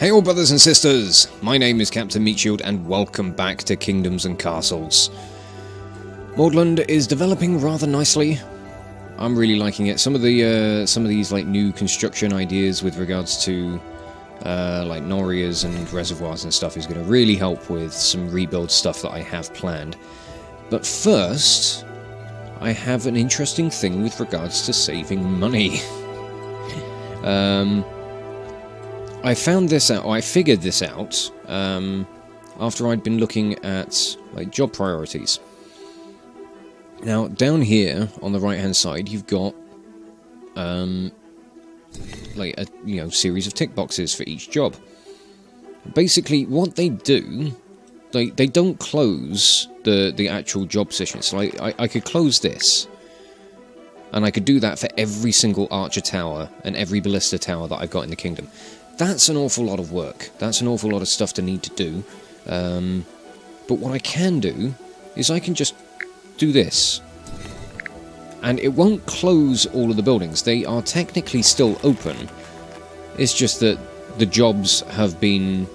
Hey all brothers and sisters, my name is Captain Meatshield and welcome back to Kingdoms and Castles. Mordlund is developing rather nicely. I'm really liking it. Some of these like new construction ideas with regards to like norias and reservoirs and stuff is going to really help with some rebuild stuff that I have planned. But first, I have an interesting thing with regards to saving money. I found this out, or I figured this out, after I'd been looking at like job priorities. Now, down here on the right-hand side, you've got like a series of tick boxes for each job. Basically, what they do, they don't close the actual job position. So I could close this, and I could do that for every single archer tower and every ballista tower that I've got in the kingdom. That's an awful lot of work. That's an awful lot of stuff to need to do. But what I can do is I can just do this. And it won't close all of the buildings. They are technically still open. It's just that the jobs have been,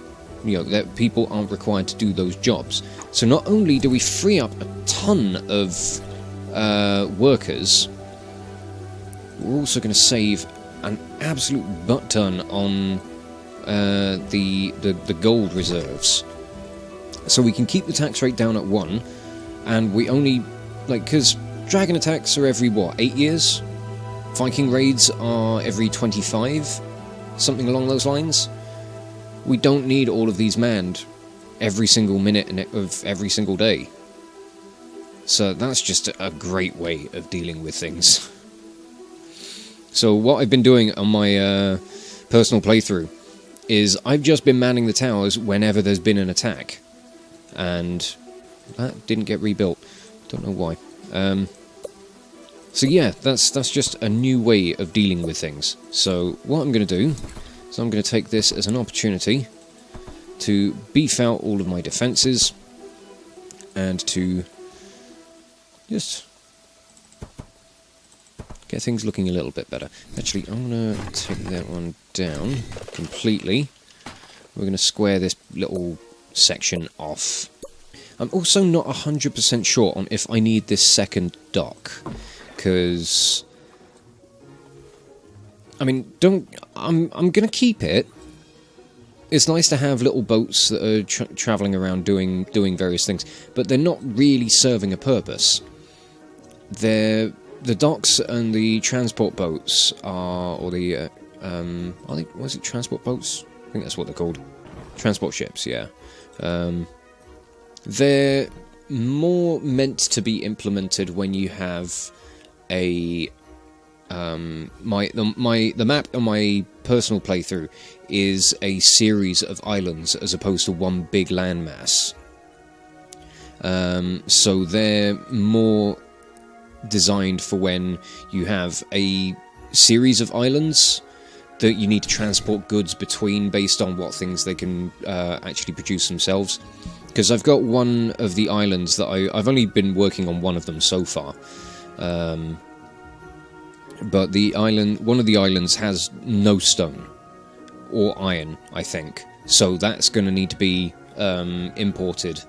that people aren't required to do those jobs. So not only do we free up a ton of workers, we're also going to save an absolute butt ton on the gold reserves. So we can keep the tax rate down at 1, and we only, because dragon attacks are every, 8 years? Viking raids are every 25? Something along those lines? We don't need all of these manned every single minute of every single day. So that's just a great way of dealing with things. So what I've been doing on my personal playthrough is I've just been manning the towers whenever there's been an attack. And that didn't get rebuilt. Don't know why. So yeah, that's just a new way of dealing with things. So what I'm going to do is I'm going to take this as an opportunity to beef out all of my defences and to just get things looking a little bit better. Actually, I'm going to take that one down completely. We're going to square this little section off. I'm also not 100% sure on if I need this second dock, because I'm going to keep it. It's nice to have little boats that are travelling around doing various things, but they're not really serving a purpose. The docks and the transport boats are, or the was it transport boats? I think that's what they're called. Transport ships, yeah. They're more meant to be implemented when you have a the map on my personal playthrough is a series of islands as opposed to one big landmass. So they're more designed for when you have a series of islands that you need to transport goods between based on what things they can actually produce themselves. Because I've got one of the islands that I've only been working on one of them so far. But one of the islands has no stone or iron, I think. So that's going to need to be imported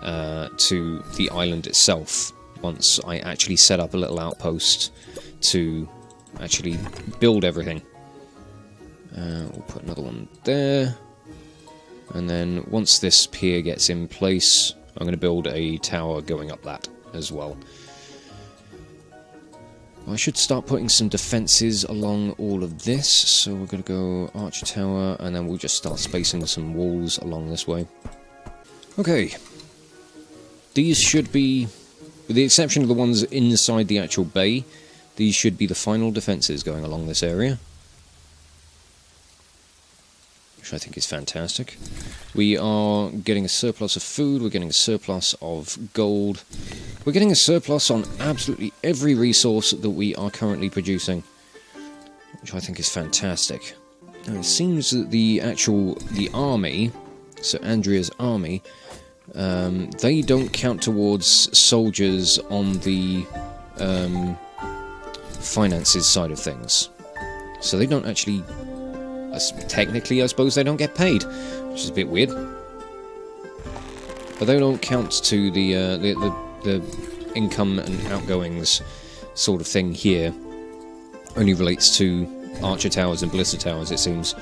to the island itself once I actually set up a little outpost to actually build everything. We'll put another one there. And then once this pier gets in place, I'm going to build a tower going up that as well. I should start putting some defences along all of this. So we're going to go archer tower, and then we'll just start spacing some walls along this way. Okay. These should be, with the exception of the ones inside the actual bay, these should be the final defences going along this area. Which I think is fantastic. We are getting a surplus of food, we're getting a surplus of gold, we're getting a surplus on absolutely every resource that we are currently producing, which I think is fantastic. Now it seems that the army, so Andrea's army, they don't count towards soldiers on the finances side of things. So they don't actually Technically, I suppose they don't get paid, which is a bit weird. But they don't count to the income and outgoings sort of thing here. Only relates to Archer Towers and Ballista Towers, it seems.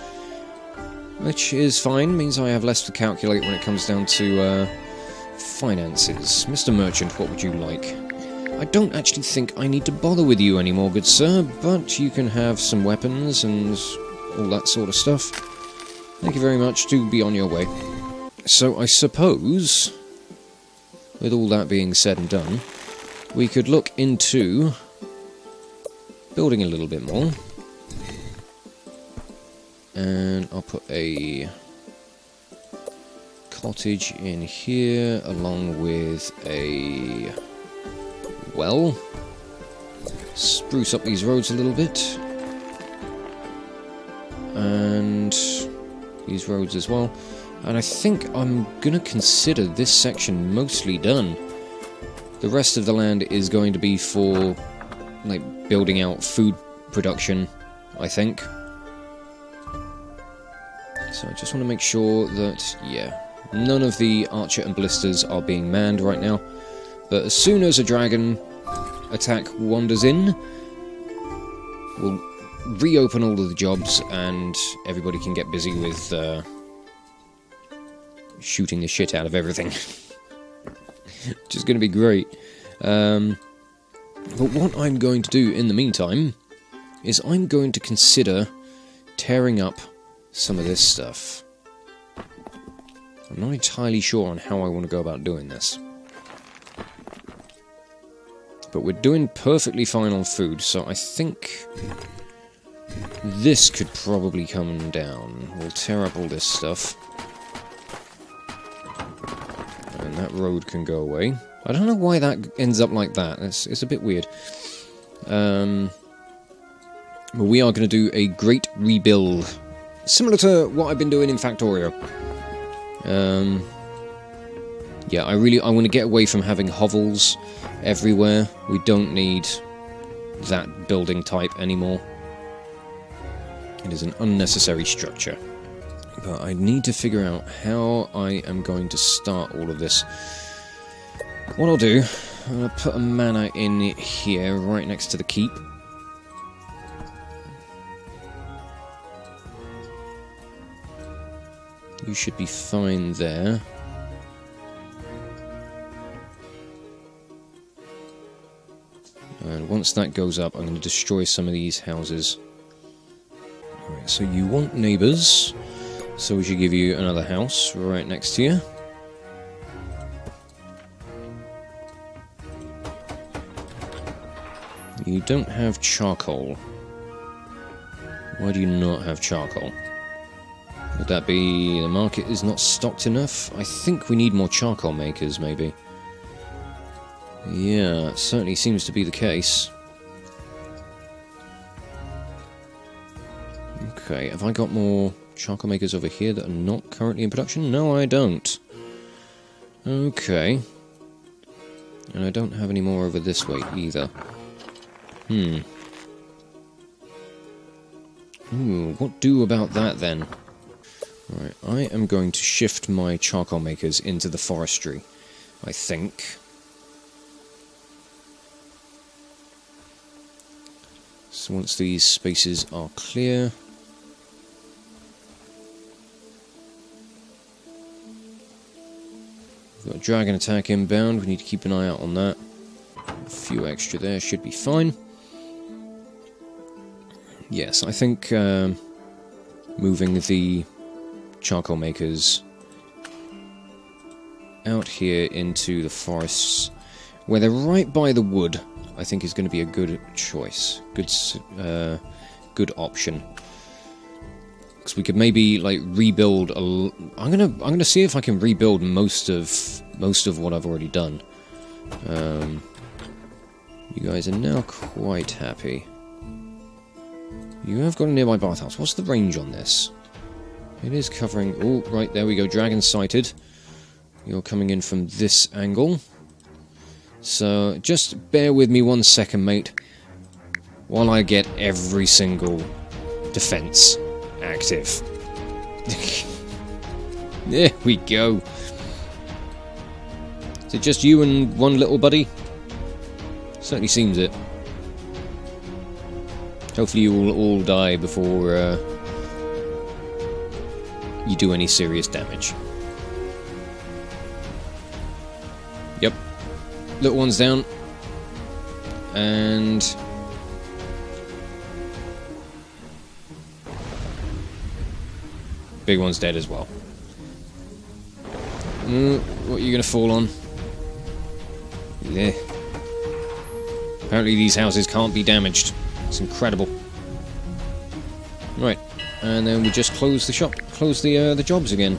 Which is fine, means I have less to calculate when it comes down to finances. Mr. Merchant, what would you like? I don't actually think I need to bother with you anymore, good sir, but you can have some weapons and all that sort of stuff. Thank you very much, do be on your way. So I suppose, with all that being said and done, we could look into building a little bit more. And I'll put a cottage in here, along with a well. Spruce up these roads a little bit. And these roads as well. And I think I'm gonna consider this section mostly done. The rest of the land is going to be for, like, building out food production, I think. So I just want to make sure that, yeah, none of the Archer and Ballistas are being manned right now. But as soon as a dragon attack wanders in, we'll reopen all of the jobs and everybody can get busy with shooting the shit out of everything. Which is going to be great. But what I'm going to do in the meantime is I'm going to consider tearing up some of this stuff. I'm not entirely sure on how I want to go about doing this. But we're doing perfectly fine on food, so I think this could probably come down. We'll tear up all this stuff. And that road can go away. I don't know why that ends up like that. It's a bit weird. But we are going to do a great rebuild. Similar to what I've been doing in Factorio. Yeah, I want to get away from having hovels everywhere. We don't need that building type anymore. It is an unnecessary structure. But I need to figure out how I am going to start all of this. What I'll do, I'm going to put a manor in here, right next to the keep. You should be fine there. And once that goes up, I'm going to destroy some of these houses. Alright, so you want neighbours, so we should give you another house right next to you. You don't have charcoal. Why do you not have charcoal? Would that be the market is not stocked enough? I think we need more charcoal makers, maybe. Yeah, it certainly seems to be the case. Okay, have I got more charcoal makers over here that are not currently in production? No, I don't. Okay. And I don't have any more over this way either. Ooh, what do about that then? Right, I am going to shift my charcoal makers into the forestry, I think. So once these spaces are clear... We've got a dragon attack inbound, we need to keep an eye out on that. A few extra there should be fine. Yes, I think moving the charcoal makers out here into the forests, where they're right by the wood, I think is going to be a good choice, good option. Because we could maybe like rebuild. I'm gonna see if I can rebuild most of what I've already done. You guys are now quite happy. You have got a nearby bathhouse. What's the range on this? It is covering... Oh, right, there we go. Dragon sighted. You're coming in from this angle. So, just bear with me 1 second, mate. While I get every single defense active. There we go. Is it just you and one little buddy? Certainly seems it. Hopefully you will all die before you do any serious damage. Yep. Little one's down. And... big one's dead as well. What are you going to fall on? Yeah. Apparently these houses can't be damaged. It's incredible. Right. And then we just close the shop. Close the jobs again.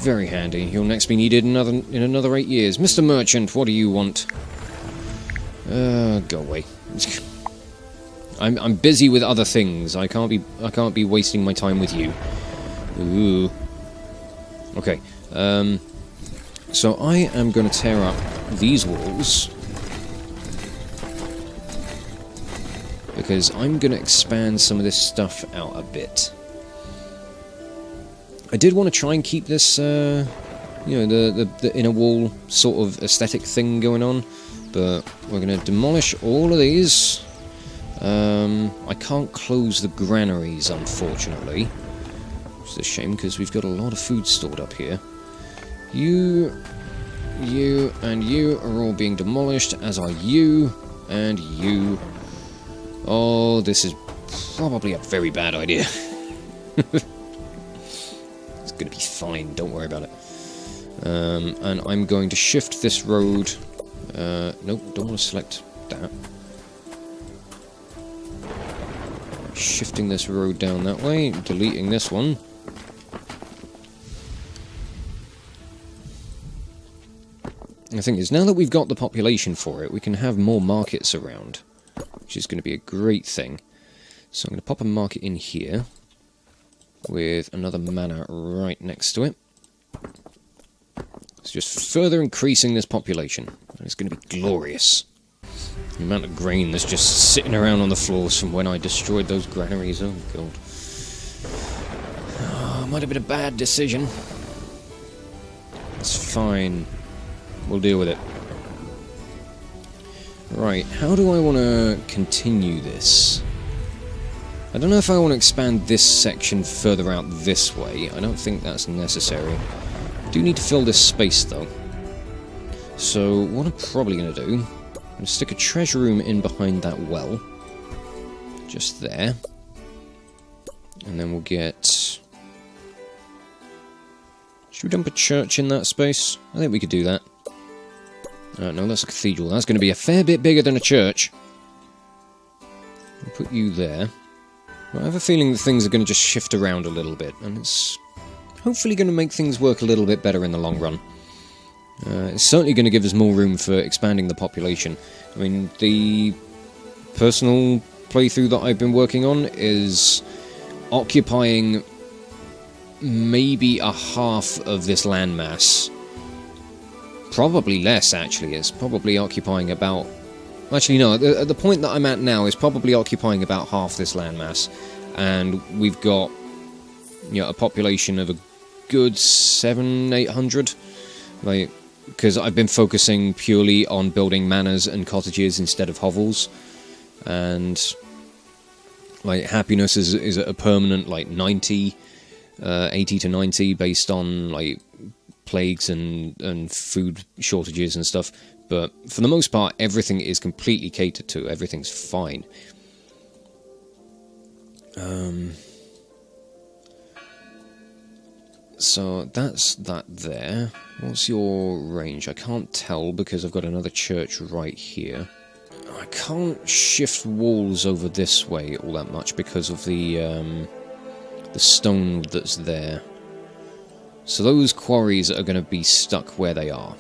Very handy. You'll next be needed in another 8 years. Mr. Merchant, what do you want? Go away. I'm busy with other things. I can't be wasting my time with you. Ooh. Okay. So I am going to tear up these walls because I'm going to expand some of this stuff out a bit. I did want to try and keep this, you know, the inner wall sort of aesthetic thing going on, but we're going to demolish all of these. I can't close the granaries, unfortunately. Which is a shame, because we've got a lot of food stored up here. You, and you are all being demolished, as are you, and you. Oh, this is probably a very bad idea. It's going to be fine, don't worry about it. And I'm going to shift this road. Nope, don't want to select that. Shifting this road down that way, deleting this one. The thing is, now that we've got the population for it, we can have more markets around, which is going to be a great thing. So I'm going to pop a market in here, with another manor right next to it. It's just further increasing this population. It's going to be glorious. The amount of grain that's just sitting around on the floors from when I destroyed those granaries. Oh, God. Oh, might have been a bad decision. It's fine. We'll deal with it. Right, how do I want to continue this? I don't know if I want to expand this section further out this way. I don't think that's necessary. I do need to fill this space, though. So, what I'm probably going to do... I'm going to stick a treasure room in behind that well. Just there. And then we'll get... Should we dump a church in that space? I think we could do that. No, that's a cathedral. That's going to be a fair bit bigger than a church. I'll put you there. I have a feeling that things are going to just shift around a little bit, and it's hopefully going to make things work a little bit better in the long run. It's certainly going to give us more room for expanding the population. I mean, the personal playthrough that I've been working on is occupying maybe a half of this landmass. Probably less, actually. It's probably occupying about... Actually, no, at the point that I'm at now is probably occupying about half this landmass. And we've got, you know, a population of a good 700-800. Like, because I've been focusing purely on building manors and cottages instead of hovels. And, like, happiness is a permanent, like, 90, 80 to 90, based on, like, plagues and food shortages and stuff. But for the most part, everything is completely catered to. Everything's fine. So that's that there. What's your range? I can't tell because I've got another church right here. I can't shift walls over this way all that much because of the stone that's there. So those quarries are going to be stuck where they are.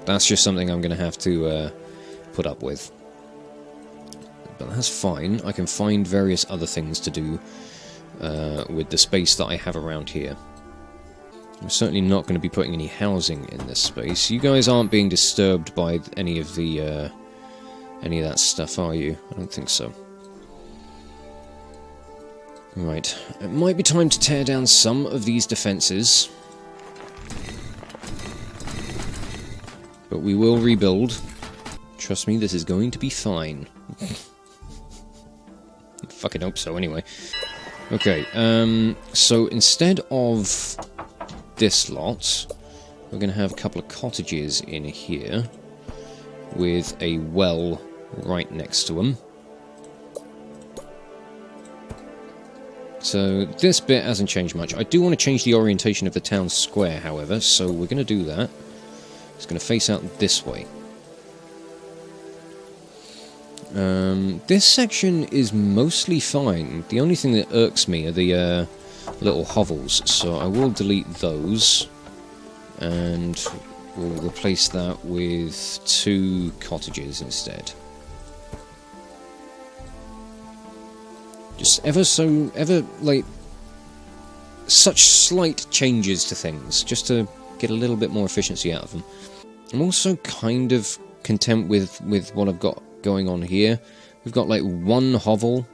That's just something I'm going to have to put up with. But that's fine. I can find various other things to do with the space that I have around here. I'm certainly not going to be putting any housing in this space. You guys aren't being disturbed by any of that stuff, are you? I don't think so. Right, it might be time to tear down some of these defences. But we will rebuild. Trust me, this is going to be fine. Fucking hope so, anyway. Okay, so instead of this lot, we're going to have a couple of cottages in here with a well right next to them. So this bit hasn't changed much. I do want to change the orientation of the town square, however, so we're going to do that. It's going to face out this way. This section is mostly fine. The only thing that irks me are the little hovels, so I will delete those. And we'll replace that with 2 cottages instead. Just like, such slight changes to things, just to get a little bit more efficiency out of them. I'm also kind of content with what I've got going on here. We've got like 1 hovel.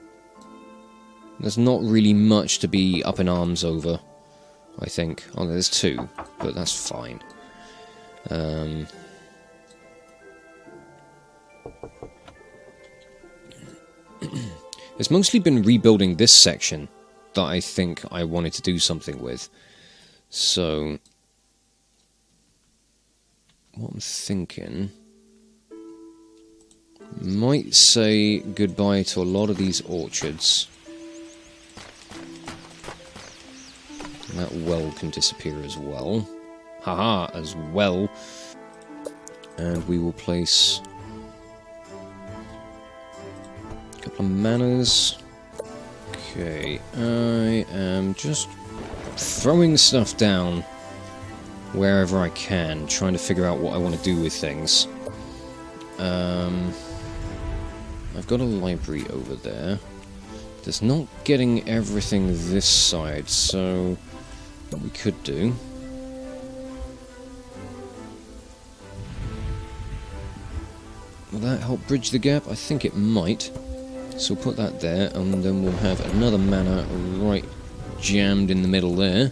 There's not really much to be up in arms over, I think. Oh, there's 2, but that's fine. It's mostly been rebuilding this section that I think I wanted to do something with. So, what I'm thinking, might say goodbye to a lot of these orchards. That well can disappear as well. Haha, as well. And we will place a couple of manors. Okay, I am just throwing stuff down wherever I can, trying to figure out what I want to do with things. I've got a library over there. There's not getting everything this side, so what we could do, will that help bridge the gap? I think it might. So we'll put that there, and then we'll have another manor right jammed in the middle there.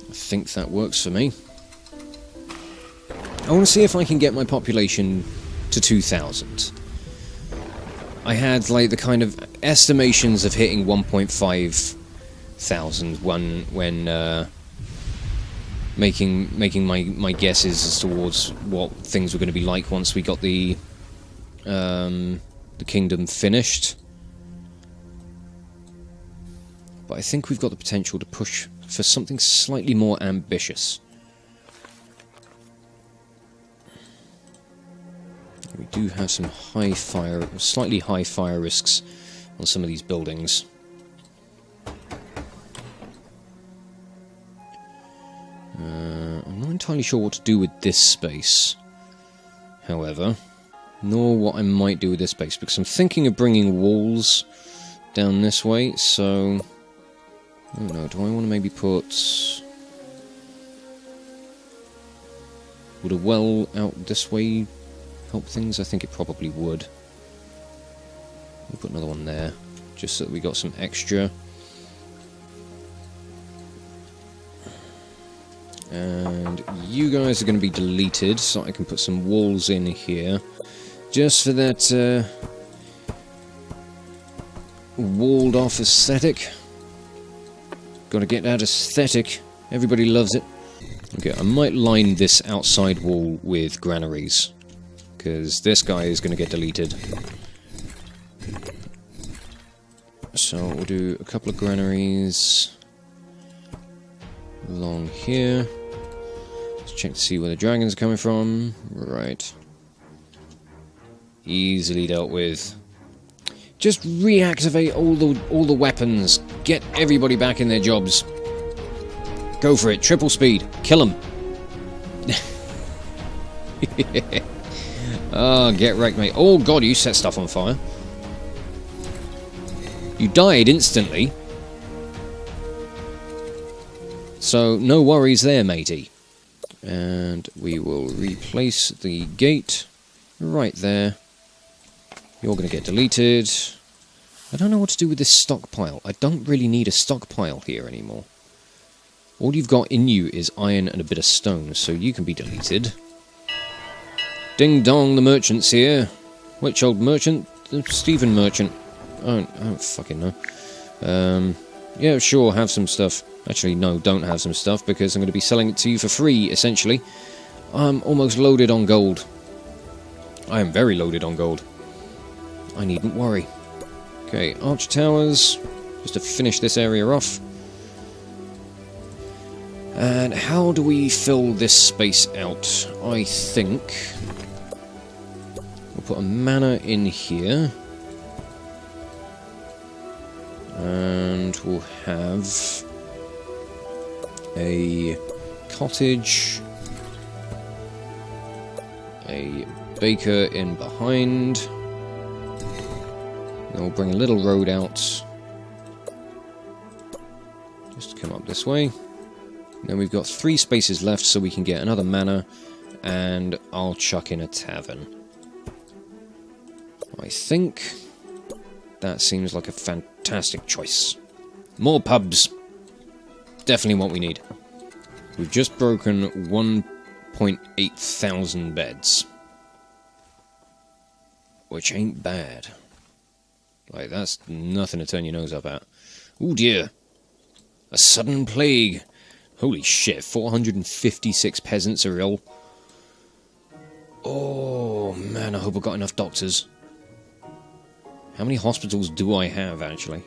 I think that works for me. I want to see if I can get my population to 2,000. I had like the kind of estimations of hitting 1.5 thousand when making my guesses as towards what things were going to be like once we got the kingdom finished. But I think we've got the potential to push for something slightly more ambitious. We do have some slightly high fire risks on some of these buildings. I'm not entirely sure what to do with this space, however, nor what I might do with this space, because I'm thinking of bringing walls down this way, so I don't know, do I want to maybe put... Would a well out this way help things? I think it probably would. We'll put another one there, just so that we got some extra. And you guys are going to be deleted, so I can put some walls in here, just for that walled-off aesthetic. Got to get that aesthetic. Everybody loves it. Okay, I might line this outside wall with granaries, because this guy is going to get deleted. So we'll do a couple of granaries along here. Let's check to see where the dragons are coming from. Right. Easily dealt with. Just reactivate all the weapons. Get everybody back in their jobs. Go for it. Triple speed. Kill them. Oh, get wrecked, mate. Oh god, you set stuff on fire. You died instantly. So, no worries there, matey. And we will replace the gate right there. You're going to get deleted. I don't know what to do with this stockpile. I don't really need a stockpile here anymore. All you've got in you is iron and a bit of stone, so you can be deleted. Ding dong, the merchant's here. Which old merchant? The Stephen merchant. I don't fucking know. Yeah, sure, have some stuff. Actually, no, don't have some stuff, because I'm going to be selling it to you for free, essentially. I'm almost loaded on gold. I am very loaded on gold. I needn't worry. Okay, arch towers, just to finish this area off. And how do we fill this space out? I think we'll put a manor in here. And we'll have a cottage, a baker in behind. Then we'll bring a little road out, just to come up this way. Then we've got 3 spaces left, so we can get another manor, and I'll chuck in a tavern. I think that seems like a fantastic choice. More pubs. Definitely what we need. We've just broken 1.8 thousand beds. Which ain't bad. Like, that's nothing to turn your nose up at. Oh dear. A sudden plague. Holy shit, 456 peasants are ill. Oh man, I hope I've got enough doctors. How many hospitals do I have, actually?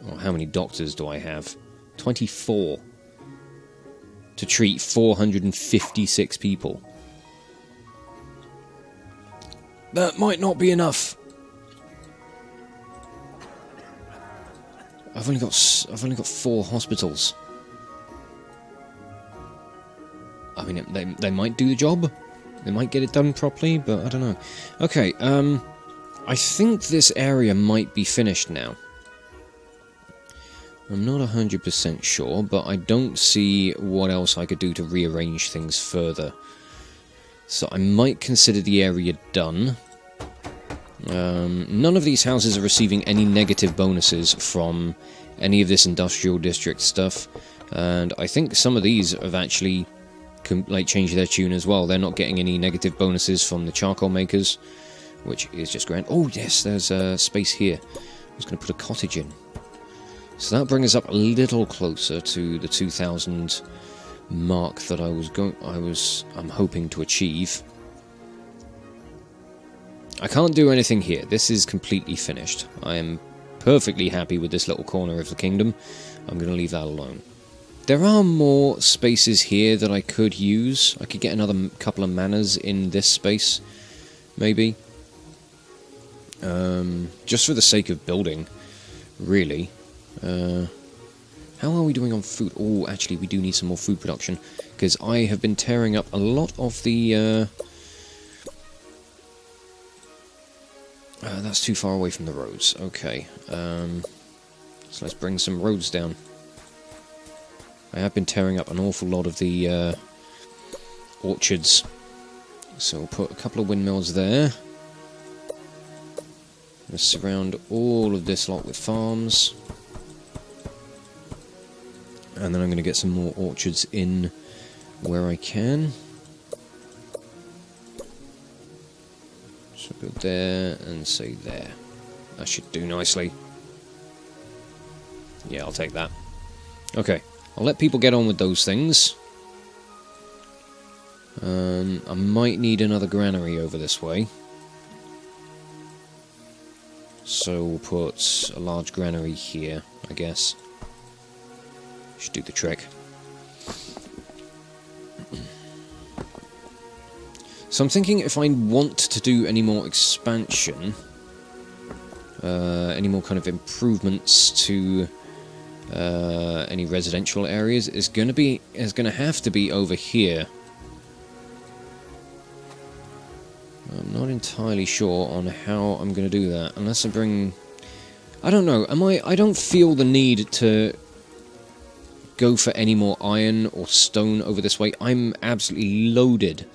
Or how many doctors do I have? 24. To treat 456 people. That might not be enough. I've only got 4 hospitals. I mean, they might do the job. They might get it done properly, but I don't know. Okay, I think this area might be finished now. I'm not 100% sure, but I don't see what else I could do to rearrange things further. So I might consider the area done. None of these houses are receiving any negative bonuses from any of this industrial district stuff. And I think some of these have actually changed their tune as well. They're not getting any negative bonuses from the charcoal makers, which is just grand. Oh yes, there's a space here. I was going to put a cottage in. So that'll bring us up a little closer to the 2,000 mark that I'm hoping to achieve. I can't do anything here. This is completely finished. I am perfectly happy with this little corner of the kingdom. I'm going to leave that alone. There are more spaces here that I could use. I could get another couple of manors in this space, maybe. Just for the sake of building, really. How are we doing on food? Oh, actually, we do need some more food production, because I have been tearing up a lot of the... that's too far away from the roads. Okay, so let's bring some roads down. I have been tearing up an awful lot of the orchards. So we'll put a couple of windmills there. Let's surround all of this lot with farms. And then I'm going to get some more orchards in where I can. So go there and say there. That should do nicely. Yeah, I'll take that. Okay, I'll let people get on with those things. I might need another granary over this way. So we'll put a large granary here, I guess. Should do the trick. So I'm thinking if I want to do any more expansion, any more kind of improvements to any residential areas, is going to have to be over here. I'm not entirely sure on how I'm going to do that, unless I bring... I don't know, I don't feel the need to go for any more iron or stone over this way. I'm absolutely loaded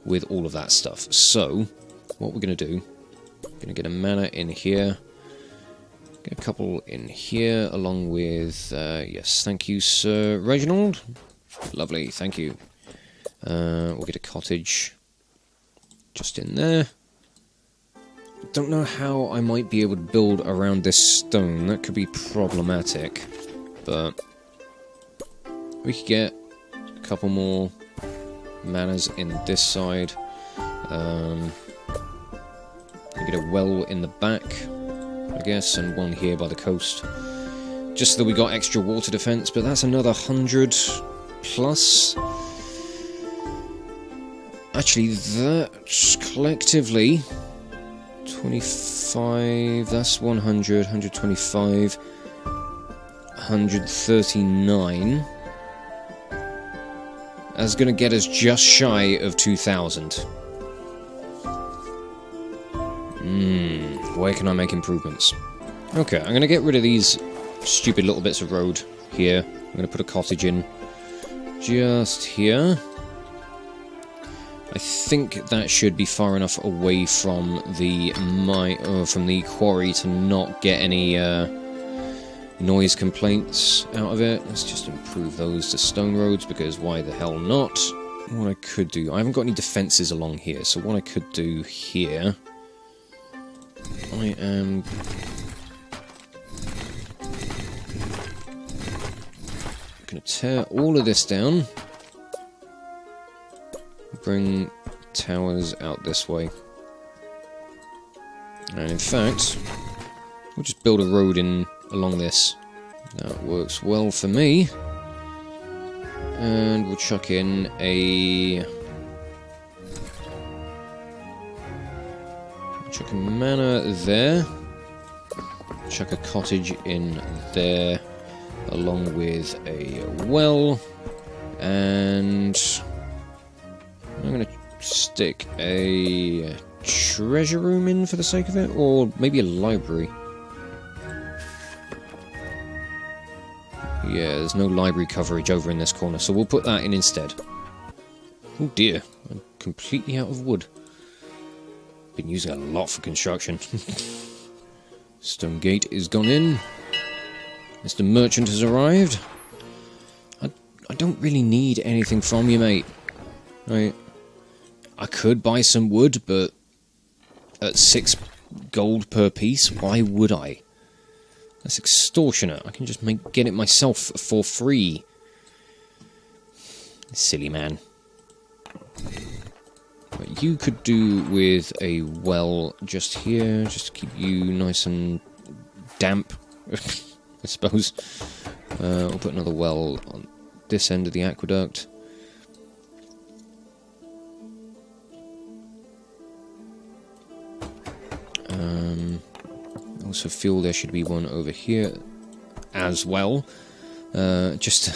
with all of that stuff. So, what we're going to do Gonna get a manor in here. Get a couple in here, along with... yes, thank you, Sir Reginald. Lovely, thank you. We'll get a cottage just in there. Don't know how I might be able to build around this stone. That could be problematic. But we could get a couple more manors in this side. We get a well in the back, I guess, and one here by the coast. Just so that we got extra water defense, but that's another 100 plus. Actually, that's collectively 25, that's 100, 125, 139. That's going to get us just shy of 2,000. Where can I make improvements? Okay, I'm going to get rid of these stupid little bits of road here. I'm going to put a cottage in just here. I think that should be far enough away from the quarry to not get any noise complaints out of it. Let's just improve those to stone roads, because why the hell not? What I could do... I haven't got any defences along here, so what I could do here... I am... going to tear all of this down. Bring towers out this way. And in fact, we'll just build a road in along this. That works well for me. And we'll chuck in a... chuck a manor there. Chuck a cottage in there, along with a well. And... I'm going to stick a treasure room in for the sake of it, or maybe a library. Yeah, there's no library coverage over in this corner, so we'll put that in instead. Oh dear, I'm completely out of wood. Been using a lot for construction. Stone gate is gone in. Mr. Merchant has arrived. I don't really need anything from you, mate. Right. I could buy some wood, but at 6 gold per piece, why would I? That's extortionate. I can just get it myself for free. Silly man. Right, you could do with a well just here, just to keep you nice and damp, I suppose. We'll put another well on this end of the aqueduct. I also feel there should be one over here as well, just to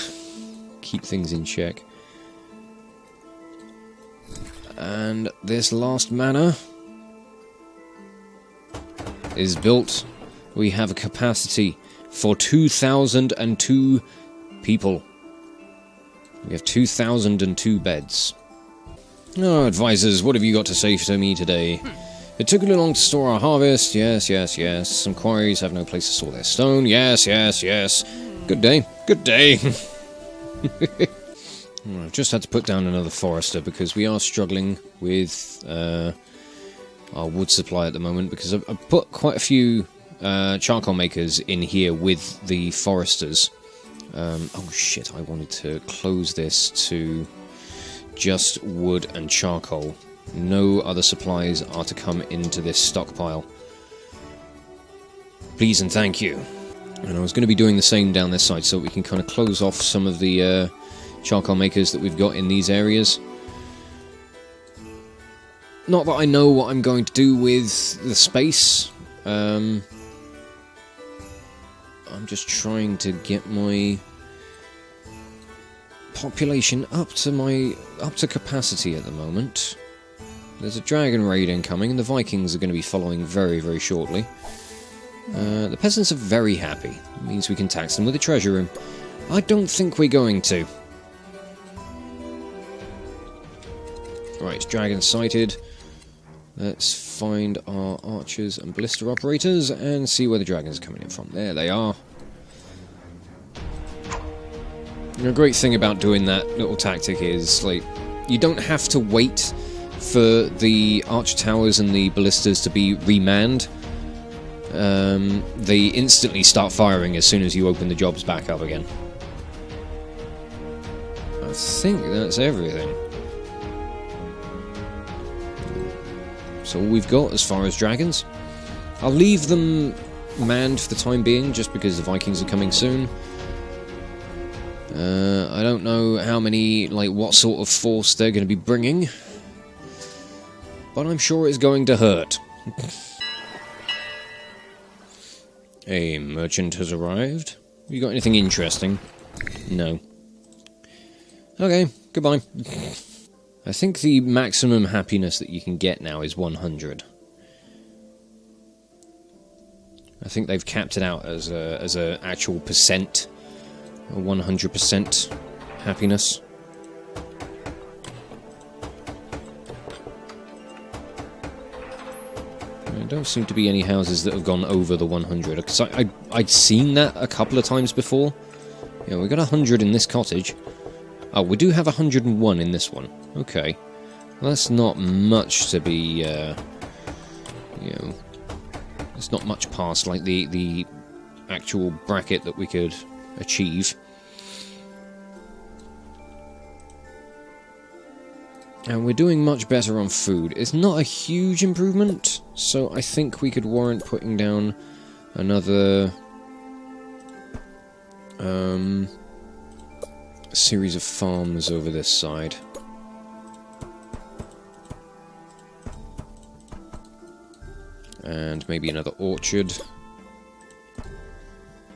keep things in check. And this last manor is built. We have a capacity for 2,002 people. We have 2,002 beds. Oh, advisors, what have you got to say to me today? It took a little long to store our harvest. Yes, yes, yes. Some quarries have no place to store their stone. Yes, yes, yes. Good day. Good day. I've just had to put down another forester because we are struggling with our wood supply at the moment, because I've put quite a few charcoal makers in here with the foresters. Oh shit, I wanted to close this to just wood and charcoal. No other supplies are to come into this stockpile. Please and thank you. And I was going to be doing the same down this side so we can kind of close off some of the charcoal makers that we've got in these areas. Not that I know what I'm going to do with the space. I'm just trying to get my population up to capacity at the moment. There's a dragon raid incoming, and the Vikings are going to be following very, very shortly. The peasants are very happy. It means we can tax them with a treasure room. I don't think we're going to. Right, it's dragon sighted. Let's find our archers and ballista operators and see where the dragons are coming in from. There they are. The great thing about doing that little tactic is, like, you don't have to wait for the archer towers and the ballistas to be remanned. They instantly start firing as soon as you open the jobs back up again. I think that's everything. That's all we've got as far as dragons. I'll leave them manned for the time being, just because the Vikings are coming soon. I don't know how many, like, what sort of force they're going to be bringing, but I'm sure it's going to hurt. A merchant has arrived. Have you got anything interesting? No. Okay, goodbye. I think the maximum happiness that you can get now is 100. I think they've capped it out as a actual percent. 100% happiness. There don't seem to be any houses that have gone over the 100. Because I'd seen that a couple of times before. Yeah, we got 100 in this cottage. Oh, we do have 101 in this one. Okay. Well, that's not much to be, you know... It's not much past, like, the actual bracket that we could achieve. And we're doing much better on food. It's not a huge improvement, so I think we could warrant putting down another series of farms over this side. And maybe another orchard.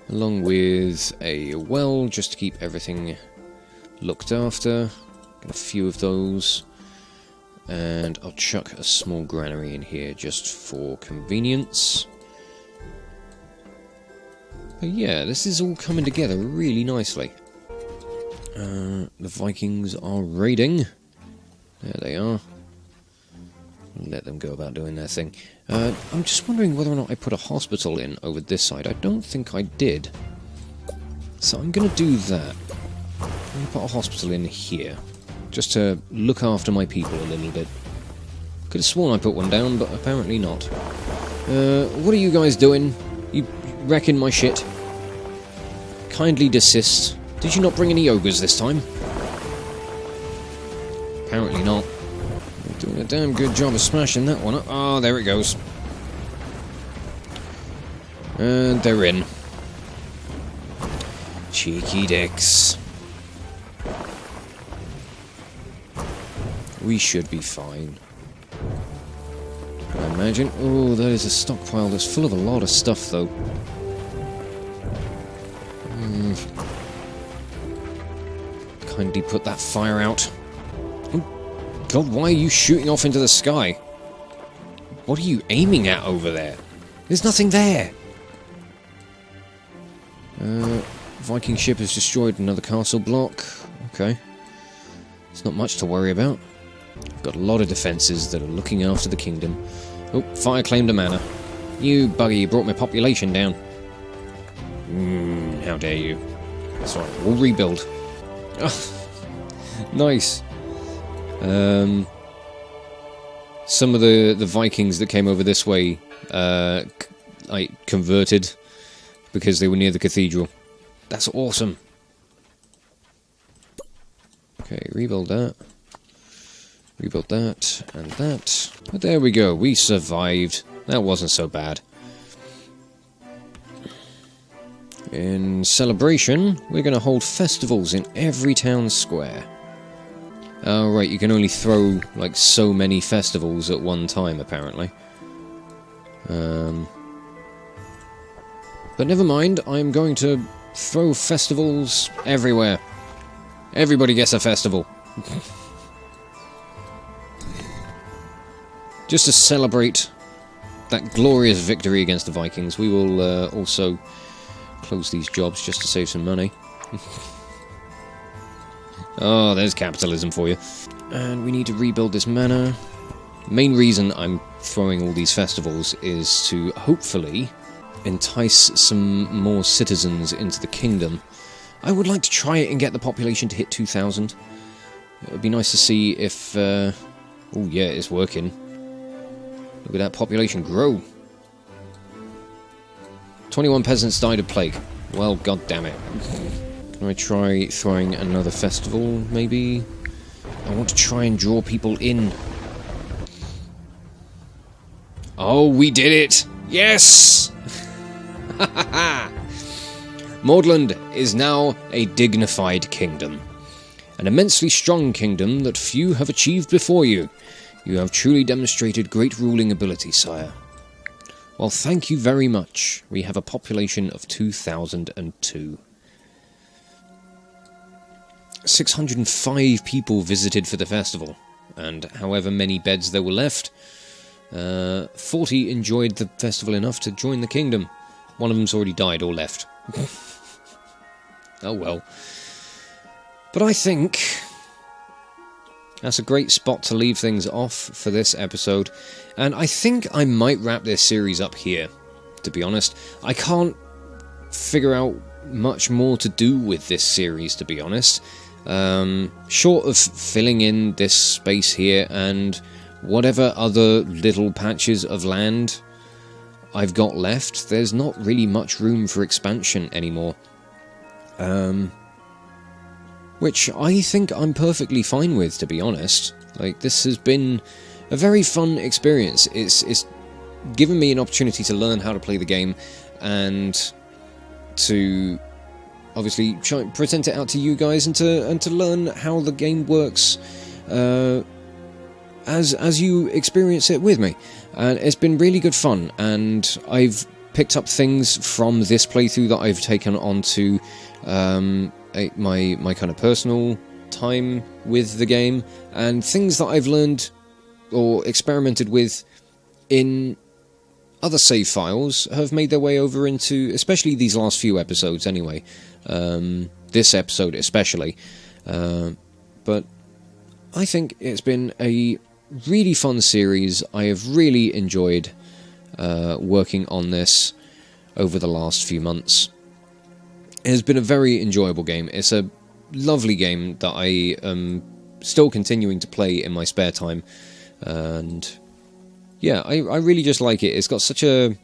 Along with a well, just to keep everything looked after. Got a few of those. And I'll chuck a small granary in here just for convenience. But yeah, this is all coming together really nicely. The Vikings are raiding. There they are. Let them go about doing their thing. I'm just wondering whether or not I put a hospital in over this side. I don't think I did. So I'm going to do that. I'm going to put a hospital in here. Just to look after my people a little bit. Could have sworn I put one down, but apparently not. What are you guys doing? You wrecking my shit? Kindly desist. Did you not bring any ogres this time? Apparently not. You're doing a damn good job of smashing that one up. Ah, there it goes. And they're in. Cheeky dicks. We should be fine. I imagine. Oh, that is a stockpile that's full of a lot of stuff, though. Kindly put that fire out. Oh, God, why are you shooting off into the sky? What are you aiming at over there? There's nothing there! Viking ship has destroyed another castle block. Okay. It's not much to worry about. I've got a lot of defences that are looking after the kingdom. Oh, fire claimed a manor. You bugger, you brought my population down. How dare you. That's right, we'll rebuild. Oh, nice. Some of the Vikings that came over this way, converted because they were near the cathedral. That's awesome. Okay, rebuild that. Rebuild that, and that. But there we go, we survived. That wasn't so bad. In celebration, we're going to hold festivals in every town square. Oh, right, you can only throw, like, so many festivals at one time, apparently. But never mind, I'm going to throw festivals everywhere. Everybody gets a festival. Just to celebrate that glorious victory against the Vikings, we will also close these jobs just to save some money. Oh, there's capitalism for you. And we need to rebuild this manor. Main reason I'm throwing all these festivals is to hopefully entice some more citizens into the kingdom. I would like to try it and get the population to hit 2,000. It would be nice to see if... oh yeah, it's working. Look at that population grow. 21 peasants died of plague. Well, god damn it. Can I try throwing another festival, maybe? I want to try and draw people in. Oh, we did it! Yes! Mordlund is now a dignified kingdom. An immensely strong kingdom that few have achieved before you. You have truly demonstrated great ruling ability, sire. Well, thank you very much. We have a population of 2,002. 605 people visited for the festival, and however many beds there were left, 40 enjoyed the festival enough to join the kingdom. One of them's already died or left. Oh well. But I think that's a great spot to leave things off for this episode, and I think I might wrap this series up here, to be honest. I can't figure out much more to do with this series, to be honest. Short of filling in this space here and whatever other little patches of land I've got left, there's not really much room for expansion anymore. Which I think I'm perfectly fine with, to be honest. Like, this has been a very fun experience. It's given me an opportunity to learn how to play the game and to obviously try and present it out to you guys and to learn how the game works as you experience it with me. And it's been really good fun, and I've picked up things from this playthrough that I've taken onto my kind of personal time with the game, and things that I've learned or experimented with in other save files have made their way over into, especially these last few episodes anyway, this episode especially, but I think it's been a really fun series. I have really enjoyed working on this over the last few months. It has been a very enjoyable game. It's a lovely game that I am still continuing to play in my spare time, and yeah, I really just like it. It's got such a,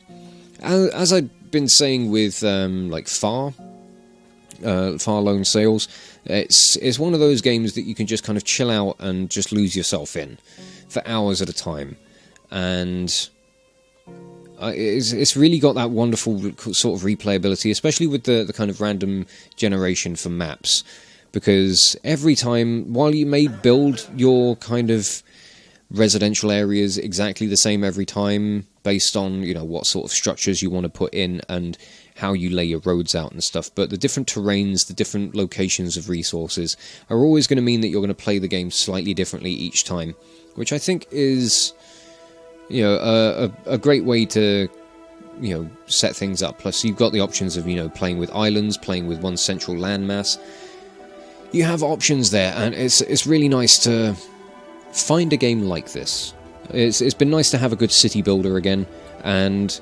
as I've been saying with like Far Lone Sails, it's one of those games that you can just kind of chill out and just lose yourself in for hours at a time, and it's really got that wonderful sort of replayability, especially with the kind of random generation for maps, because every time, while you may build your kind of residential areas exactly the same every time, based on, you know, what sort of structures you want to put in and how you lay your roads out and stuff, but the different terrains, the different locations of resources are always going to mean that you're going to play the game slightly differently each time, which I think is, you know, a great way to, you know, set things up. Plus you've got the options of, you know, playing with islands, playing with one central landmass. You have options there, and it's really nice to find a game like this. It's been nice to have a good city builder again, and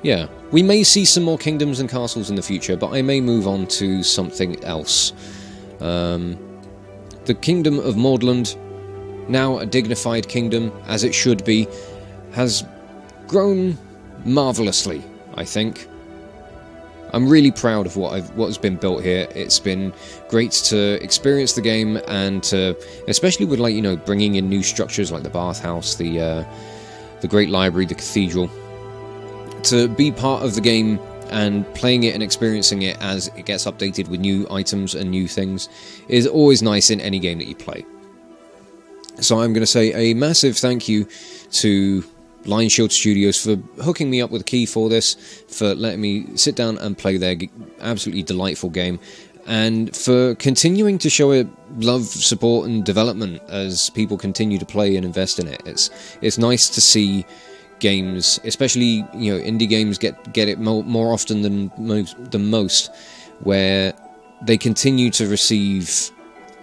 yeah, we may see some more kingdoms and castles in the future, but I may move on to something else. The Kingdom of Mordlund, now a dignified kingdom, as it should be, has grown marvellously, I think. I'm really proud of what has been built here. It's been great to experience the game, and to, especially with, like, you know, bringing in new structures like the bathhouse, the great library, the cathedral, to be part of the game and playing it and experiencing it as it gets updated with new items and new things is always nice in any game that you play. So I'm going to say a massive thank you to Lion Shield Studios for hooking me up with a key for this, for letting me sit down and play their absolutely delightful game, and for continuing to show it love, support and development as people continue to play and invest in it. It's nice to see games, especially, you know, indie games, get it more often than most, where they continue to receive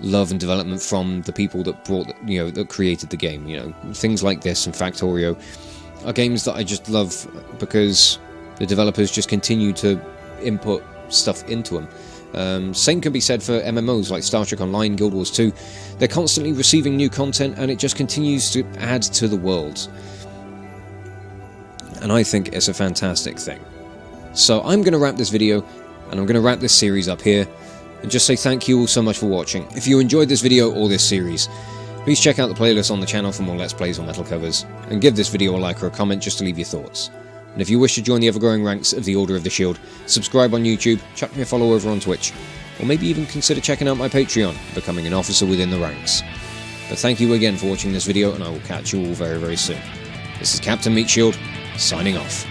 love and development from the people that brought, you know, that created the game. You know, things like this and Factorio are games that I just love because the developers just continue to input stuff into them. Same can be said for MMOs like Star Trek Online, Guild Wars 2. They're constantly receiving new content and it just continues to add to the world. And I think it's a fantastic thing. So I'm going to wrap this video and I'm going to wrap this series up here and just say thank you all so much for watching. If you enjoyed this video or this series, please check out the playlist on the channel for more Let's Plays on metal covers, and give this video a like or a comment just to leave your thoughts. And if you wish to join the ever-growing ranks of the Order of the Shield, subscribe on YouTube, chuck me a follow over on Twitch, or maybe even consider checking out my Patreon and becoming an officer within the ranks. But thank you again for watching this video, and I will catch you all very, very soon. This is Captain Meatshield, signing off.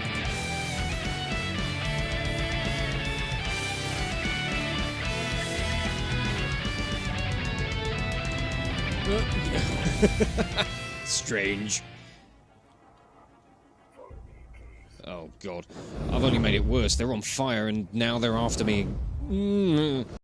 Strange. Oh god, I've only made it worse. They're on fire and now they're after me.